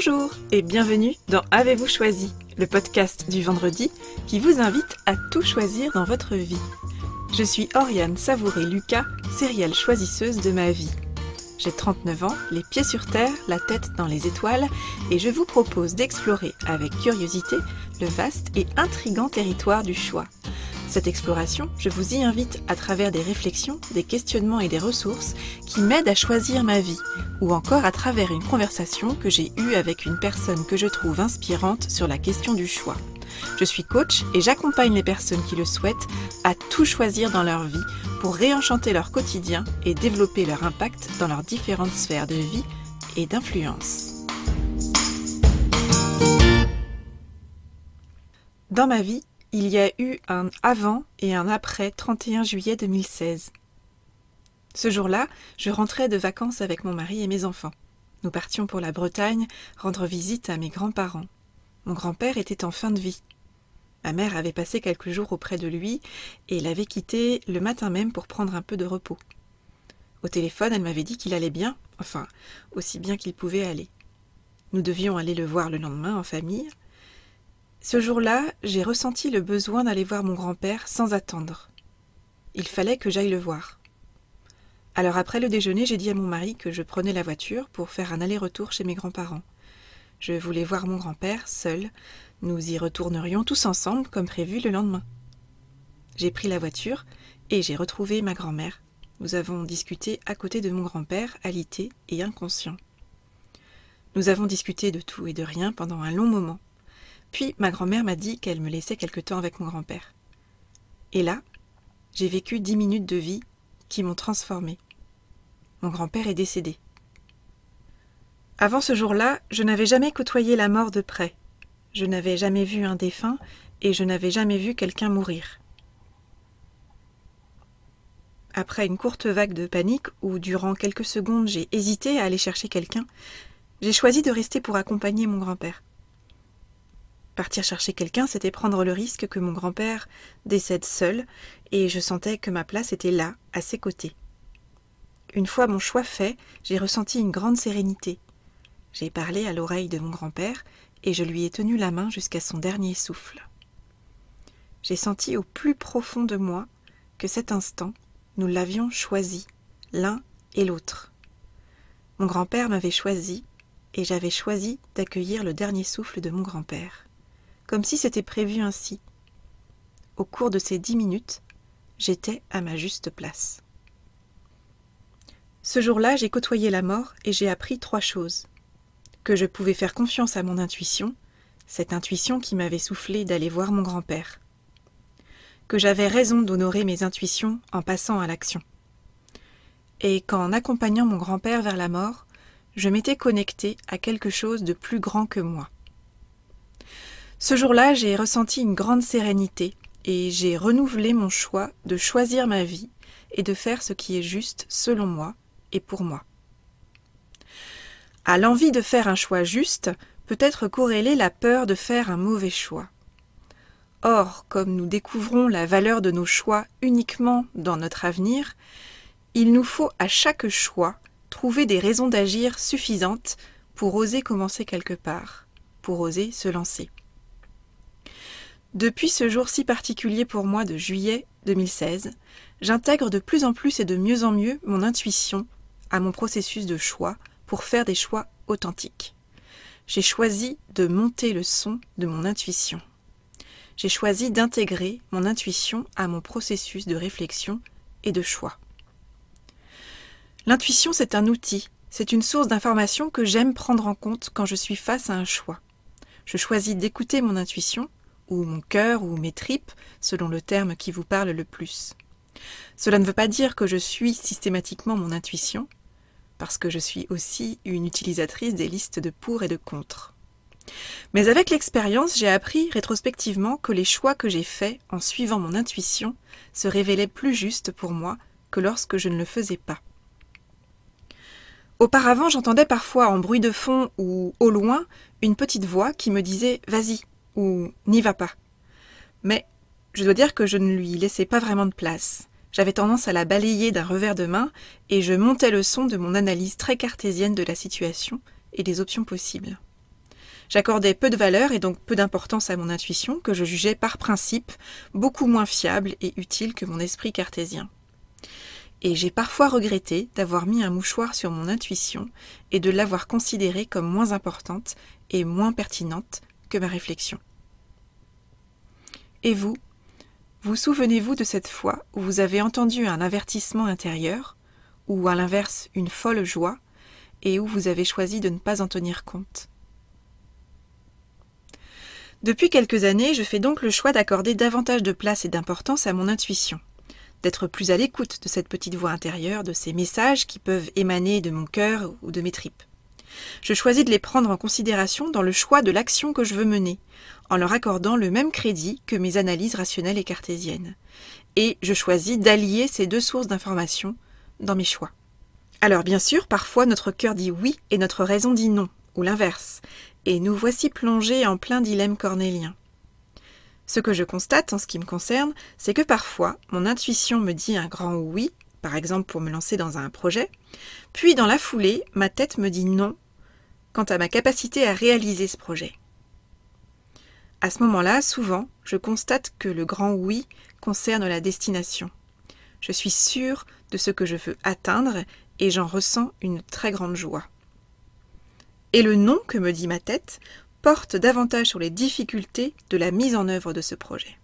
Bonjour et bienvenue dans Avez-vous choisi, le podcast du vendredi qui vous invite à tout choisir dans votre vie. Je suis Oriane Savouré-Lucas, serial choisisseuse de ma vie. J'ai 39 ans, les pieds sur terre, la tête dans les étoiles, et je vous propose d'explorer avec curiosité le vaste et intrigant territoire du choix. Cette exploration, je vous y invite à travers des réflexions, des questionnements et des ressources qui m'aident à choisir ma vie, ou encore à travers une conversation que j'ai eue avec une personne que je trouve inspirante sur la question du choix. Je suis coach et j'accompagne les personnes qui le souhaitent à tout choisir dans leur vie pour réenchanter leur quotidien et développer leur impact dans leurs différentes sphères de vie et d'influence. Dans ma vie, il y a eu un avant et un après 31 juillet 2016. Ce jour-là, je rentrais de vacances avec mon mari et mes enfants. Nous partions pour la Bretagne rendre visite à mes grands-parents. Mon grand-père était en fin de vie. Ma mère avait passé quelques jours auprès de lui et l'avait quitté le matin même pour prendre un peu de repos. Au téléphone, elle m'avait dit qu'il allait bien, enfin, aussi bien qu'il pouvait aller. Nous devions aller le voir le lendemain en famille. Ce jour-là, j'ai ressenti le besoin d'aller voir mon grand-père sans attendre. Il fallait que j'aille le voir. Alors après le déjeuner, j'ai dit à mon mari que je prenais la voiture pour faire un aller-retour chez mes grands-parents. Je voulais voir mon grand-père seul. Nous y retournerions tous ensemble comme prévu le lendemain. J'ai pris la voiture et j'ai retrouvé ma grand-mère. Nous avons discuté à côté de mon grand-père, alité et inconscient. Nous avons discuté de tout et de rien pendant un long moment. Puis ma grand-mère m'a dit qu'elle me laissait quelque temps avec mon grand-père. Et là, j'ai vécu 10 minutes de vie qui m'ont transformée. Mon grand-père est décédé. Avant ce jour-là, je n'avais jamais côtoyé la mort de près. Je n'avais jamais vu un défunt et je n'avais jamais vu quelqu'un mourir. Après une courte vague de panique où durant quelques secondes j'ai hésité à aller chercher quelqu'un, j'ai choisi de rester pour accompagner mon grand-père. Partir chercher quelqu'un, c'était prendre le risque que mon grand-père décède seul, et je sentais que ma place était là, à ses côtés. Une fois mon choix fait, j'ai ressenti une grande sérénité. J'ai parlé à l'oreille de mon grand-père, et je lui ai tenu la main jusqu'à son dernier souffle. J'ai senti au plus profond de moi que cet instant, nous l'avions choisi, l'un et l'autre. Mon grand-père m'avait choisi, et j'avais choisi d'accueillir le dernier souffle de mon grand-père. Comme si c'était prévu ainsi. Au cours de ces 10 minutes, j'étais à ma juste place. Ce jour-là, j'ai côtoyé la mort et j'ai appris 3 choses. Que je pouvais faire confiance à mon intuition, cette intuition qui m'avait soufflé d'aller voir mon grand-père. Que j'avais raison d'honorer mes intuitions en passant à l'action. Et qu'en accompagnant mon grand-père vers la mort, je m'étais connectée à quelque chose de plus grand que moi. Ce jour-là, j'ai ressenti une grande sérénité et j'ai renouvelé mon choix de choisir ma vie et de faire ce qui est juste selon moi et pour moi. À l'envie de faire un choix juste peut être corrélée la peur de faire un mauvais choix. Or, comme nous découvrons la valeur de nos choix uniquement dans notre avenir, il nous faut à chaque choix trouver des raisons d'agir suffisantes pour oser commencer quelque part, pour oser se lancer. Depuis ce jour si particulier pour moi de juillet 2016, j'intègre de plus en plus et de mieux en mieux mon intuition à mon processus de choix pour faire des choix authentiques. J'ai choisi de monter le son de mon intuition. J'ai choisi d'intégrer mon intuition à mon processus de réflexion et de choix. L'intuition, c'est un outil, c'est une source d'information que j'aime prendre en compte quand je suis face à un choix. Je choisis d'écouter mon intuition, ou mon cœur, ou mes tripes, selon le terme qui vous parle le plus. Cela ne veut pas dire que je suis systématiquement mon intuition, parce que je suis aussi une utilisatrice des listes de pour et de contre. Mais avec l'expérience, j'ai appris rétrospectivement que les choix que j'ai faits en suivant mon intuition se révélaient plus justes pour moi que lorsque je ne le faisais pas. Auparavant, j'entendais parfois en bruit de fond ou au loin une petite voix qui me disait « vas-y » ou « n'y va pas ». Mais je dois dire que je ne lui laissais pas vraiment de place. J'avais tendance à la balayer d'un revers de main et je montais le son de mon analyse très cartésienne de la situation et des options possibles. J'accordais peu de valeur et donc peu d'importance à mon intuition que je jugeais par principe beaucoup moins fiable et utile que mon esprit cartésien. Et j'ai parfois regretté d'avoir mis un mouchoir sur mon intuition et de l'avoir considérée comme moins importante et moins pertinente que ma réflexion. Et vous? Vous souvenez-vous de cette fois où vous avez entendu un avertissement intérieur, ou à l'inverse une folle joie, et où vous avez choisi de ne pas en tenir compte? Depuis quelques années, je fais donc le choix d'accorder davantage de place et d'importance à mon intuition, d'être plus à l'écoute de cette petite voix intérieure, de ces messages qui peuvent émaner de mon cœur ou de mes tripes. Je choisis de les prendre en considération dans le choix de l'action que je veux mener, en leur accordant le même crédit que mes analyses rationnelles et cartésiennes. Et je choisis d'allier ces deux sources d'informations dans mes choix. Alors bien sûr, parfois notre cœur dit oui et notre raison dit non, ou l'inverse, et nous voici plongés en plein dilemme cornélien. Ce que je constate en ce qui me concerne, c'est que parfois mon intuition me dit un grand oui, par exemple pour me lancer dans un projet, puis dans la foulée, ma tête me dit non quant à ma capacité à réaliser ce projet. À ce moment-là, souvent, je constate que le grand oui concerne la destination. Je suis sûre de ce que je veux atteindre et j'en ressens une très grande joie. Et le non que me dit ma tête porte davantage sur les difficultés de la mise en œuvre de ce projet.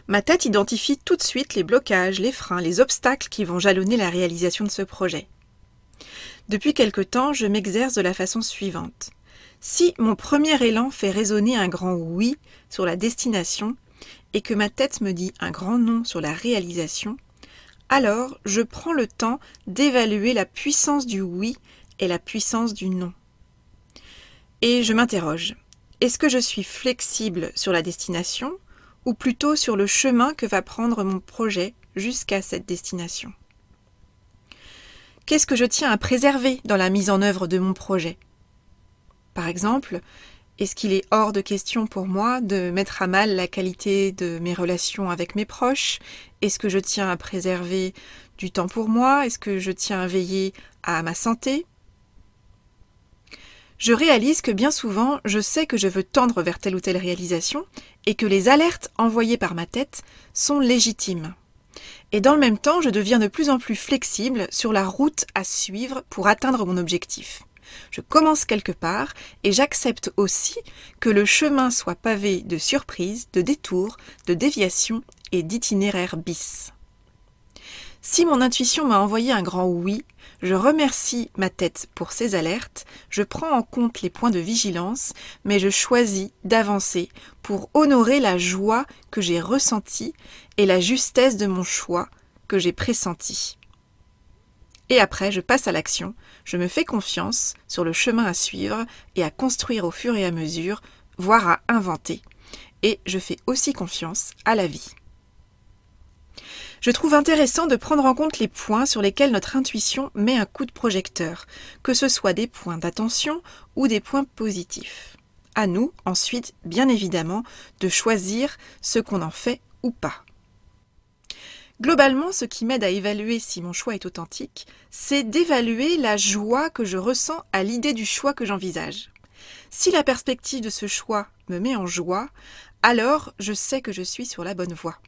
Ma tête identifie tout de suite les blocages, les freins, les obstacles qui vont jalonner la réalisation de ce projet. Depuis quelque temps, je m'exerce de la façon suivante. Si mon premier élan fait résonner un grand oui sur la destination et que ma tête me dit un grand non sur la réalisation, alors je prends le temps d'évaluer la puissance du oui et la puissance du non. Et je m'interroge, est-ce que je suis flexible sur la destination ou plutôt sur le chemin que va prendre mon projet jusqu'à cette destination? Qu'est-ce que je tiens à préserver dans la mise en œuvre de mon projet? Par exemple, est-ce qu'il est hors de question pour moi de mettre à mal la qualité de mes relations avec mes proches? Est-ce que je tiens à préserver du temps pour moi? Est-ce que je tiens à veiller à ma santé? Je réalise que bien souvent, je sais que je veux tendre vers telle ou telle réalisation et que les alertes envoyées par ma tête sont légitimes. Et dans le même temps, je deviens de plus en plus flexible sur la route à suivre pour atteindre mon objectif. Je commence quelque part et j'accepte aussi que le chemin soit pavé de surprises, de détours, de déviations et d'itinéraires bis. Si mon intuition m'a envoyé un grand oui, je remercie ma tête pour ses alertes, je prends en compte les points de vigilance, mais je choisis d'avancer pour honorer la joie que j'ai ressentie et la justesse de mon choix que j'ai pressenti. Et après, je passe à l'action, je me fais confiance sur le chemin à suivre et à construire au fur et à mesure, voire à inventer. Et je fais aussi confiance à la vie. Je trouve intéressant de prendre en compte les points sur lesquels notre intuition met un coup de projecteur, que ce soit des points d'attention ou des points positifs. À nous, ensuite, bien évidemment, de choisir ce qu'on en fait ou pas. Globalement, ce qui m'aide à évaluer si mon choix est authentique, c'est d'évaluer la joie que je ressens à l'idée du choix que j'envisage. Si la perspective de ce choix me met en joie, alors je sais que je suis sur la bonne voie.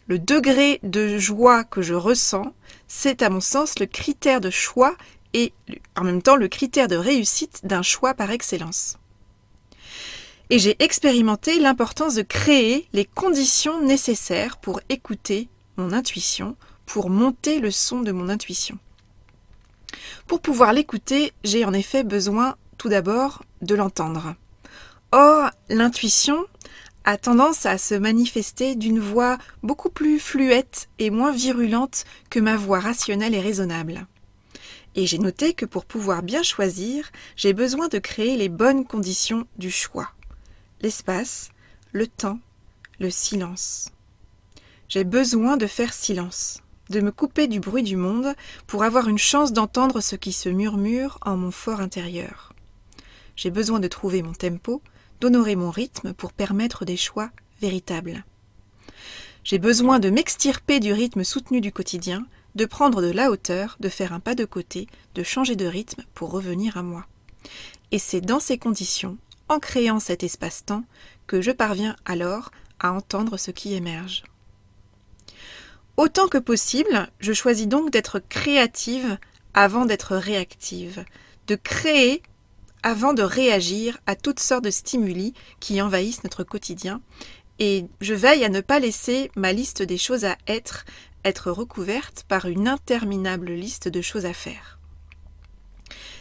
Le degré de joie que je ressens, c'est à mon sens le critère de choix et en même temps le critère de réussite d'un choix par excellence. Et j'ai expérimenté l'importance de créer les conditions nécessaires pour écouter mon intuition, pour monter le son de mon intuition. Pour pouvoir l'écouter, j'ai en effet besoin tout d'abord de l'entendre. Or, l'intuition a tendance à se manifester d'une voix beaucoup plus fluette et moins virulente que ma voix rationnelle et raisonnable. Et j'ai noté que pour pouvoir bien choisir, j'ai besoin de créer les bonnes conditions du choix. L'espace, le temps, le silence. J'ai besoin de faire silence, de me couper du bruit du monde pour avoir une chance d'entendre ce qui se murmure en mon fort intérieur. J'ai besoin de trouver mon tempo, d'honorer mon rythme pour permettre des choix véritables. J'ai besoin de m'extirper du rythme soutenu du quotidien, de prendre de la hauteur, de faire un pas de côté, de changer de rythme pour revenir à moi. Et c'est dans ces conditions, en créant cet espace-temps, que je parviens alors à entendre ce qui émerge. Autant que possible, je choisis donc d'être créative avant d'être réactive, de créer avant de réagir à toutes sortes de stimuli qui envahissent notre quotidien, et je veille à ne pas laisser ma liste des choses à être recouverte par une interminable liste de choses à faire.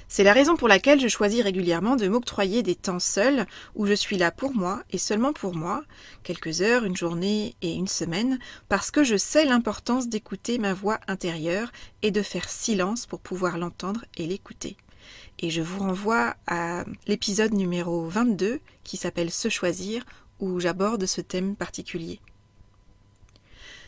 C'est la raison pour laquelle je choisis régulièrement de m'octroyer des temps seuls où je suis là pour moi et seulement pour moi, quelques heures, une journée et une semaine, parce que je sais l'importance d'écouter ma voix intérieure et de faire silence pour pouvoir l'entendre et l'écouter. Et je vous renvoie à l'épisode numéro 22 qui s'appelle « Se choisir » où j'aborde ce thème particulier.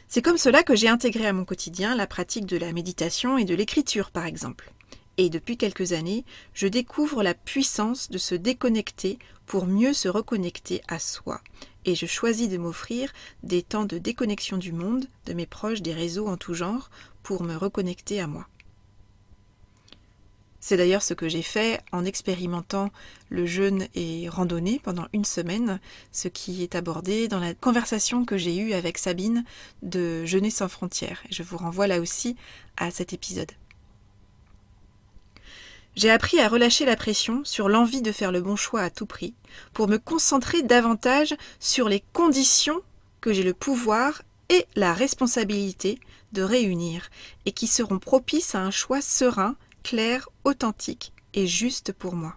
C'est comme cela que j'ai intégré à mon quotidien la pratique de la méditation et de l'écriture par exemple. Et depuis quelques années, je découvre la puissance de se déconnecter pour mieux se reconnecter à soi. Et je choisis de m'offrir des temps de déconnexion du monde, de mes proches, des réseaux en tout genre, pour me reconnecter à moi. C'est d'ailleurs ce que j'ai fait en expérimentant le jeûne et randonnée pendant une semaine, ce qui est abordé dans la conversation que j'ai eue avec Sabine de Jeûner sans frontières. Je vous renvoie là aussi à cet épisode. J'ai appris à relâcher la pression sur l'envie de faire le bon choix à tout prix, pour me concentrer davantage sur les conditions que j'ai le pouvoir et la responsabilité de réunir, et qui seront propices à un choix serein, clair, authentique et juste pour moi.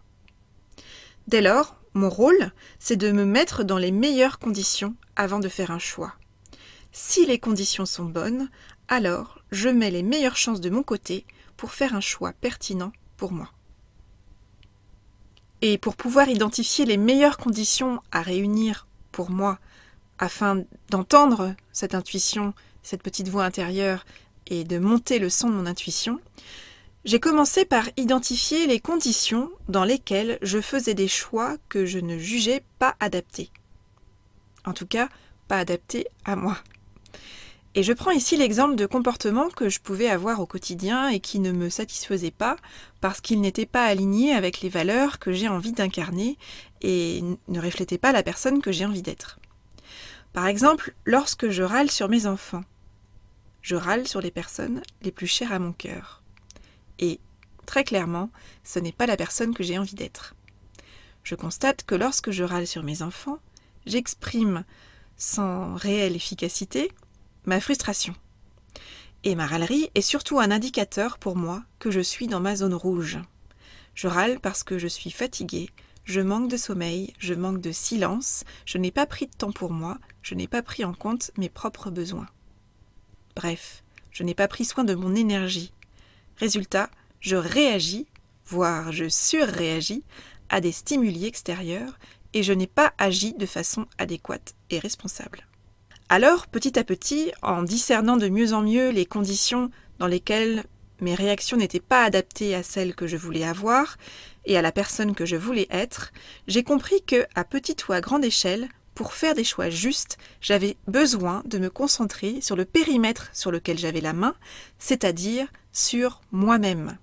Dès lors, mon rôle, c'est de me mettre dans les meilleures conditions avant de faire un choix. Si les conditions sont bonnes, alors je mets les meilleures chances de mon côté pour faire un choix pertinent pour moi. Et pour pouvoir identifier les meilleures conditions à réunir pour moi, afin d'entendre cette intuition, cette petite voix intérieure, et de monter le son de mon intuition, j'ai commencé par identifier les conditions dans lesquelles je faisais des choix que je ne jugeais pas adaptés. En tout cas, pas adaptés à moi. Et je prends ici l'exemple de comportements que je pouvais avoir au quotidien et qui ne me satisfaisaient pas parce qu'ils n'étaient pas alignés avec les valeurs que j'ai envie d'incarner et ne reflétaient pas la personne que j'ai envie d'être. Par exemple, lorsque je râle sur mes enfants, je râle sur les personnes les plus chères à mon cœur. Et très clairement, ce n'est pas la personne que j'ai envie d'être. Je constate que lorsque je râle sur mes enfants, j'exprime sans réelle efficacité ma frustration. Et ma râlerie est surtout un indicateur pour moi que je suis dans ma zone rouge. Je râle parce que je suis fatiguée, je manque de sommeil, je manque de silence, je n'ai pas pris de temps pour moi, je n'ai pas pris en compte mes propres besoins. Bref, je n'ai pas pris soin de mon énergie. Résultat, je réagis, voire je surréagis, à des stimuli extérieurs et je n'ai pas agi de façon adéquate et responsable. Alors, petit à petit, en discernant de mieux en mieux les conditions dans lesquelles mes réactions n'étaient pas adaptées à celles que je voulais avoir et à la personne que je voulais être, j'ai compris que, à petite ou à grande échelle, pour faire des choix justes, j'avais besoin de me concentrer sur le périmètre sur lequel j'avais la main, c'est-à-dire sur moi-même.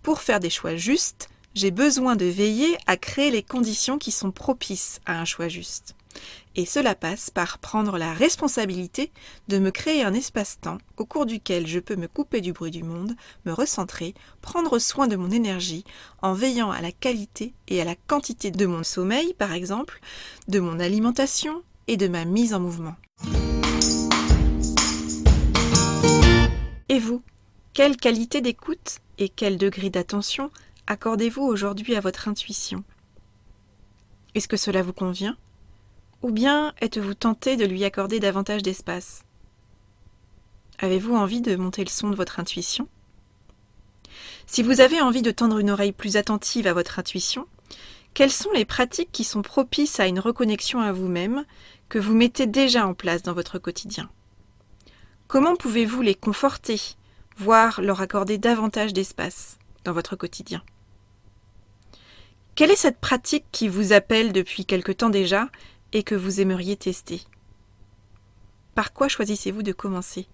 Pour faire des choix justes, j'ai besoin de veiller à créer les conditions qui sont propices à un choix juste. Et cela passe par prendre la responsabilité de me créer un espace-temps au cours duquel je peux me couper du bruit du monde, me recentrer, prendre soin de mon énergie en veillant à la qualité et à la quantité de mon sommeil, par exemple, de mon alimentation et de ma mise en mouvement. Et vous, quelle qualité d'écoute et quel degré d'attention accordez-vous aujourd'hui à votre intuition? Est-ce que cela vous convient? Ou bien êtes-vous tenté de lui accorder davantage d'espace? Avez-vous envie de monter le son de votre intuition? Si vous avez envie de tendre une oreille plus attentive à votre intuition, quelles sont les pratiques qui sont propices à une reconnexion à vous-même que vous mettez déjà en place dans votre quotidien? Comment pouvez-vous les conforter, voire leur accorder davantage d'espace dans votre quotidien? Quelle est cette pratique qui vous appelle depuis quelque temps déjà et que vous aimeriez tester? Par quoi choisissez-vous de commencer?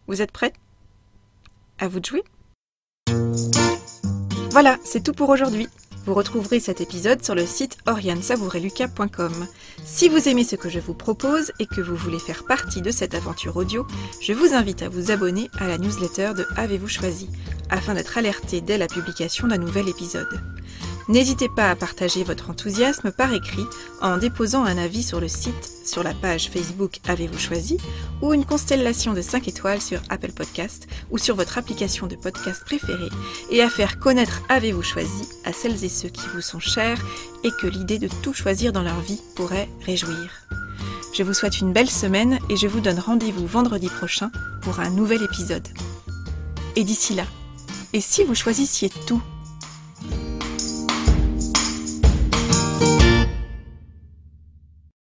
Vous êtes prêts? À vous de jouer! Voilà, c'est tout pour aujourd'hui. Vous retrouverez cet épisode sur le site oriansavoureluca.com. Si vous aimez ce que je vous propose et que vous voulez faire partie de cette aventure audio, je vous invite à vous abonner à la newsletter de Avez-vous choisi, afin d'être alerté dès la publication d'un nouvel épisode. N'hésitez pas à partager votre enthousiasme par écrit en déposant un avis sur le site, sur la page Facebook Avez-vous choisi ou une constellation de 5 étoiles sur Apple Podcast ou sur votre application de podcast préférée et à faire connaître Avez-vous choisi à celles et ceux qui vous sont chers et que l'idée de tout choisir dans leur vie pourrait réjouir. Je vous souhaite une belle semaine et je vous donne rendez-vous vendredi prochain pour un nouvel épisode. Et d'ici là, et si vous choisissiez tout ?